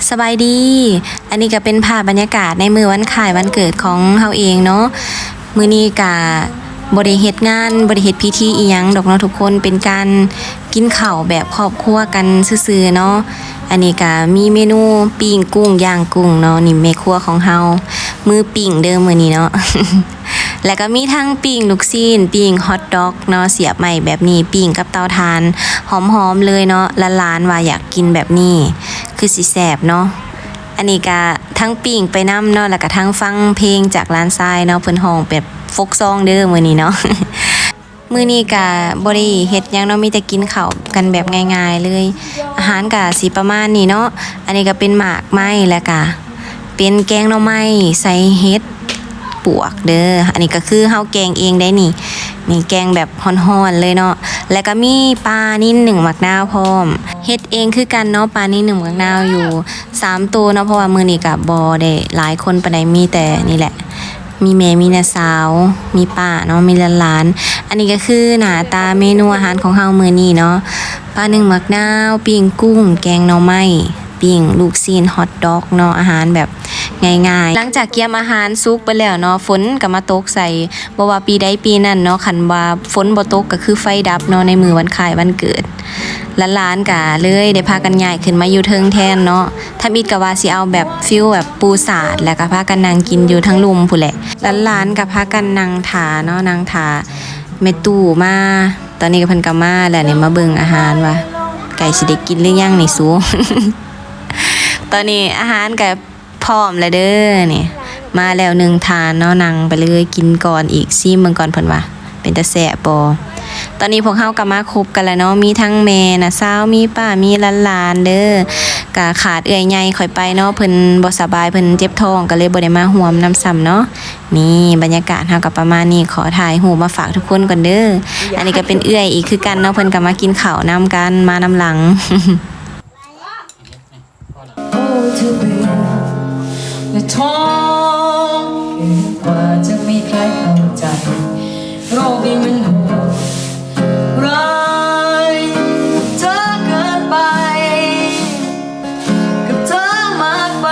สบายดีอันนี้ก็เป็นภาพบรรยากาศในมื้อวันคล้ายวันเกิดของเฮาเองเนาะมื้อนี้ก็บ่ได้เฮ็ดงานบ่ได้เฮ็ดพิธีอีหยังดอกเนาะทุกคนเป็นการกินข้าวแบบครอบครัวกันซื่อๆเนาะอันนี้ก็มีเมนูปิ้งกุ้งย่างกุ้งเนาะนี่แม่ครัวของเฮามือปิ้งเด้อมื้อนี้เนาะ แล้วก็มีทั้งปิ้งลูกชิ้นปิ้งฮอทดอกเนาะเสียบใหม่แบบนี้ปิ้งกับเตาถ่านหอมๆเลยเนาะหลานๆว่าอยากกินแบบนี้คือสิแซ่บเนาะอันนี้ก็ทั้งปิ้งไปนำเนาะแล้วก็ทั้งฟังเพลงจากร้านทรายเนาะเพิ่นฮ้องแบบโฟกซองเด้อมื้อนี้เนาะ มื้อนี้ก็บ่ได้เฮ็ดหยังเนาะมีแต่กินข้าวกันแบบง่ายๆเลยอาหารก็สิประมาณนี้เนาะอันนี้ก็เป็นหมากไม้แล้วก็เป็นแกงหน่อไม้ใส่เห็ดปวกเด้ออันนี้ก็คือเฮาแกงเองได้นี่แกงแบบฮ้อนๆเลยเนาะแล้วก็มีปลานิ่น1หมักนาวพร้อมเฮ็ดเองคือกันเนาะปลานิ่น1หมักนาวอยู่3ตัวเนาะเพราะว่ามื้อนี้ก็บ่ได้หลายคนปานใดมีแต่นี่แหละมีแม่มีน้าสาวมีป้าเนาะมีหลานๆอันนี้ก็คือหน้าตาเมนูอาหารของเฮามื้อนี้เนาะปลา1หมักนาวปิ้งกุ้งแกงหน่อไม้ปิ้งลูกชิ้นฮอทดอกเนาะอาหารแบบง่ายๆหลังจากเกี่ยมอาหารสุกไปแล้วเนาะฝนก็มาตกใส่บ่ว่าปีใดปีนั้นเนาะคันว่าฝนบ่ตกก็คือไฟดับเนาะในมื้อวันคล้ายวันเกิดหลานๆก็เลยได้พากันย้ายขึ้นมาอยู่เทิงแทนเนาะถ้ามิดก็ว่าสิเอาแบบฟิลแบบปูสาดแล้วก็พากันนั่งกินอยู่ทั้งลุมพู่นแหละหลานๆก็พากันนั่งถาเนาะนั่งถาแม่ตู่มาตอนนี้ก็เพิ่นก็มาแล้วนี่มาเบิ่งอาหารว่าไก่สิได้กินหรือยังนี่สู ตอนนี้อาหารก็พร้อมแล้วเด้อนี่มาแล้ว1ทานเนาะนั่งไปเลยกินก่อนอีกซิมเบิ่งก่อนเพิ่นว่าเป็นตาแซ่บบ่ตอนนี้พวกเฮาก็มาครบกันแล้วเนาะมีทั้งแม่น่ะสาวมีป้ามีหลานๆเด้อก็ขาดเอื้อยใหญ่ค่อยไปเนาะเพิ่นบ่สบายเพิ่นเจ็บท้องก็เลยบ่ได้มาร่วมนำซ้ำเนาะนี่บรรยากาศเฮาก็ประมาณนี้ขอถ่ายรูปมาฝากทุกคนก่อนเด้ออันนี้ก็เป็นเอื้อยอีกคือกันเนาะเพิ่นก็มากินข้าวนำกันมานำหลัง และท้องกว่าจะมีใครเข้าใจโรคนี้มันโหดร้ายเธอเกินไปกับเธอมากไป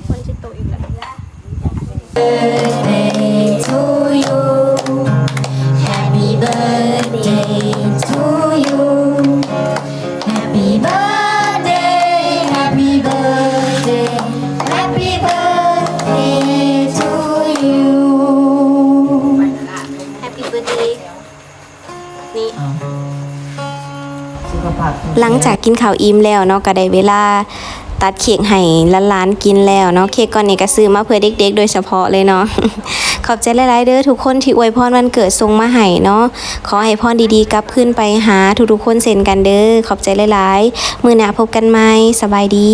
คนจะโตอีกแล้ว Birthday to you Happy birthday to you Happy birthday Happy birthday Happy birthday to you Happy birthday นี่ สุขภาพ หลังจากกินข้าวอิ่มแล้วเนาะก็ได้เวลาตัดเค้กให้หลานๆกินแล้วเนาะเค้กก้อนนี้ก็ซื้อมาเพื่อเด็กๆโดยเฉพาะเลยเนาะ ขอบใจหลายๆเด้อทุกคนที่อวยพรวันเกิดส่งมาให้เนาะขอให้พรดีๆกลับขึ้นไปหาทุกๆคนเช่นกันเด้อขอบใจหลายๆมื้อหน้าพบกันใหม่สบายดี